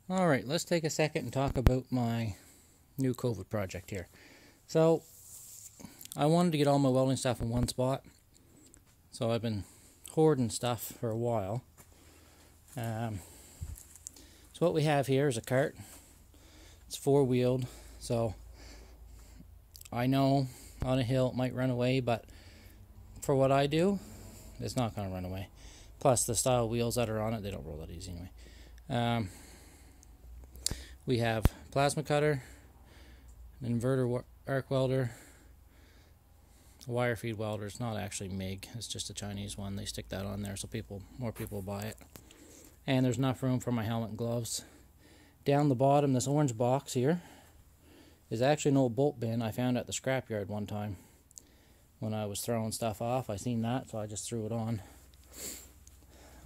Alright, let's take a second and talk about my new COVID project here. So, I wanted to get all my welding stuff in one spot. So I've been hoarding stuff for a while. So what we have here is a cart. It's four-wheeled. So I know on a hill it might run away, but for what I do, it's not going to run away. Plus the style wheels that are on it, they don't roll that easy anyway. We have plasma cutter, an inverter arc welder, a wire feed welder. It's not actually MIG, it's just a Chinese one. They stick that on there so more people buy it. And there's enough room for my helmet and gloves. Down the bottom, this orange box here is actually an old bolt bin I found at the scrapyard one time. When I was throwing stuff off, I seen that, so I just threw it on.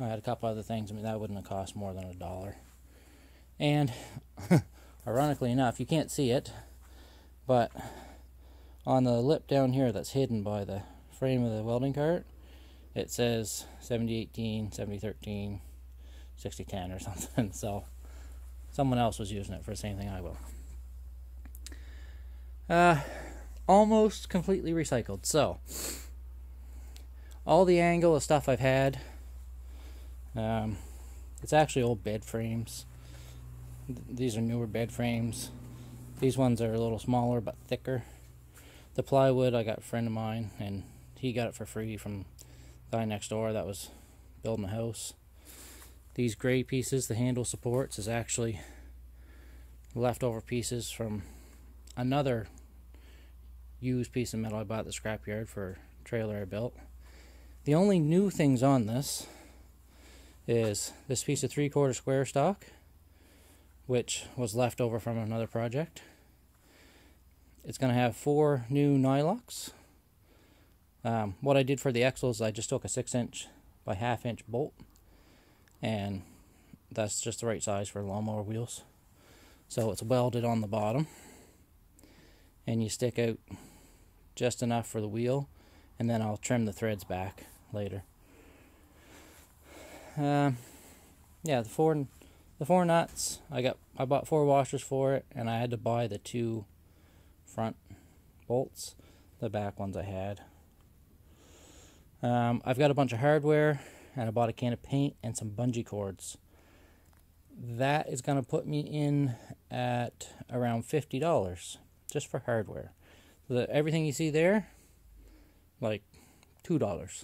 I had a couple other things. I mean, that wouldn't have cost more than $1. And ironically enough, you can't see it, but on the lip down here that's hidden by the frame of the welding cart, it says 7018, 7013, 6010 or something. So someone else was using it for the same thing I will. Almost completely recycled. So all the angle of stuff I've had, it's actually old bed frames. These are newer bed frames. These ones are a little smaller but thicker. The plywood I got a friend of mine, and he got it for free from the guy next door that was building a house. These gray pieces, the handle supports, is actually leftover pieces from another used piece of metal I bought at the scrapyard for a trailer I built. The only new things on this is this piece of 3/4 square stock, which was left over from another project. It's going to have 4 new nylocks. What I did for the axles, I just took a 6" by 1/2" bolt, and that's just the right size for lawnmower wheels. So it's welded on the bottom, and you stick out just enough for the wheel, and then I'll trim the threads back later. Yeah, the four nuts, I bought 4 washers for it, and I had to buy the 2 front bolts. The back ones I had. I've got a bunch of hardware, and I bought a can of paint and some bungee cords. That is going to put me in at around $50 just for hardware. Everything you see there, like $2.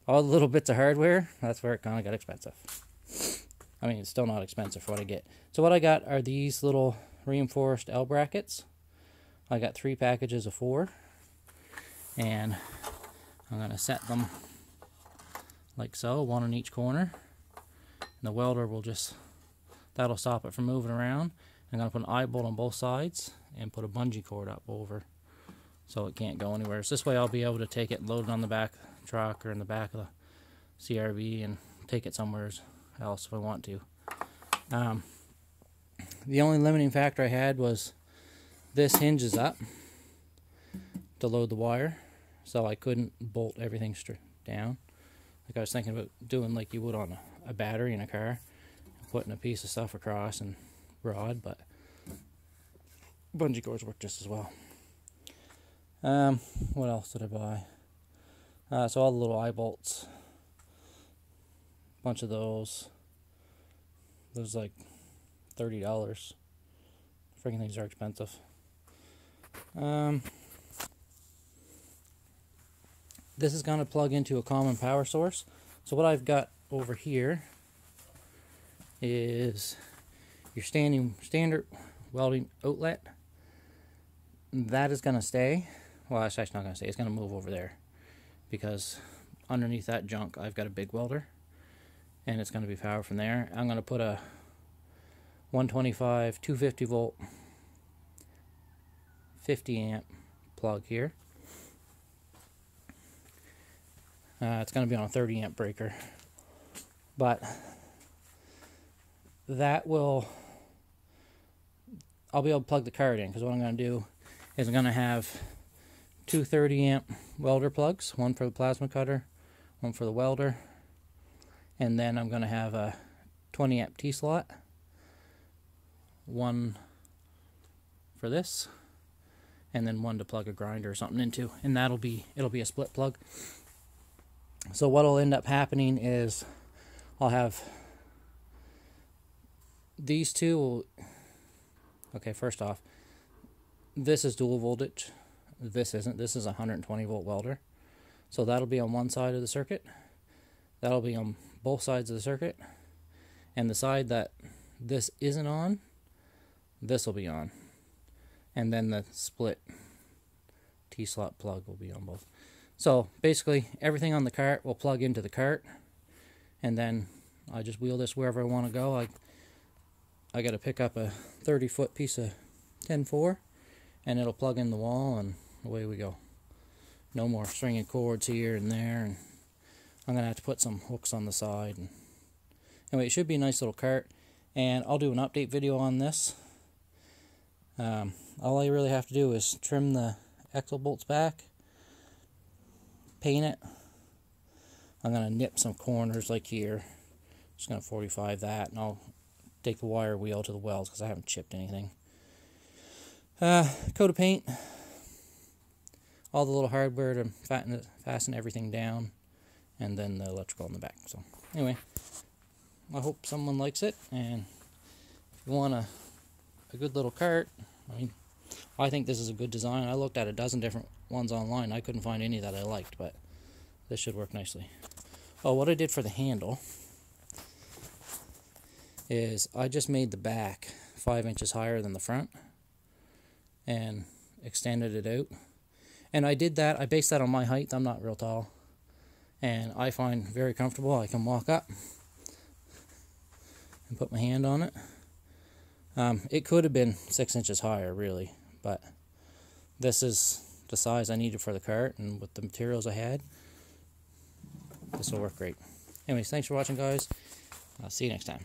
All the little bits of hardware, that's where it kind of got expensive. I mean, it's still not expensive for what I get. So what I got are these little reinforced L brackets. I got 3 packages of 4. And I'm going to set them like so, 1 on each corner. And the welder will that'll stop it from moving around. I'm going to put an eye bolt on both sides and put a bungee cord up over so it can't go anywhere. So this way I'll be able to take it and load it on the back truck or in the back of the CRV and take it somewhere else if I want to. The only limiting factor I had was this hinges up to load the wire, so I couldn't bolt everything straight down. Like I was thinking about doing like you would on a battery in a car, putting a piece of stuff across and rod, but bungee cords work just as well. What else did I buy? So all the little eye bolts, bunch of those. Those like $30. Freaking things are expensive. This is going to plug into a common power source. So what I've got over here is your standard welding outlet. That is going to stay. Well, it's actually not going to stay. It's going to move over there, because underneath that junk I've got a big welder, and it's going to be powered from there. I'm going to put a 125 250 volt 50 amp plug here. It's going to be on a 30 amp breaker, but I'll be able to plug the card in, because what I'm going to do is I'm going to have 2 30 amp welder plugs, one for the plasma cutter, one for the welder, and then I'm going to have a 20 amp T-slot one for this, and then one to plug a grinder or something into, and it'll be a split plug. So what'll end up happening is I'll have these two. Okay, first off, this is dual voltage. This isn't. This is a 120 volt welder. So that'll be on one side of the circuit. That'll be on both sides of the circuit. And the side that this isn't on, this will be on. And then the split T-slot plug will be on both. So basically everything on the cart will plug into the cart, and then I just wheel this wherever I want to go. I got to pick up a 30-foot piece of 10-4, and it'll plug in the wall, and away we go. No more stringing cords here and there, and I'm gonna have to put some hooks on the side. And anyway, it should be a nice little cart, and I'll do an update video on this. All I really have to do is trim the axle bolts back, paint it. I'm gonna nip some corners like here. Just gonna 45 that, and I'll take the wire wheel to the welds because I haven't chipped anything. Coat of paint, all the little hardware to fasten everything down, and then the electrical in the back. So anyway, I hope someone likes it, and if you want a good little cart, I mean, I think this is a good design. I looked at a dozen different ones online. I couldn't find any that I liked, but this should work nicely. Oh, what I did for the handle is I just made the back 5 inches higher than the front and extended it out. And I did that, I based that on my height. I'm not real tall, and I find very comfortable. I can walk up and put my hand on it. It could have been 6 inches higher, really, but this is the size I needed for the cart, and with the materials I had, this will work great. Anyways, thanks for watching, guys. I'll see you next time.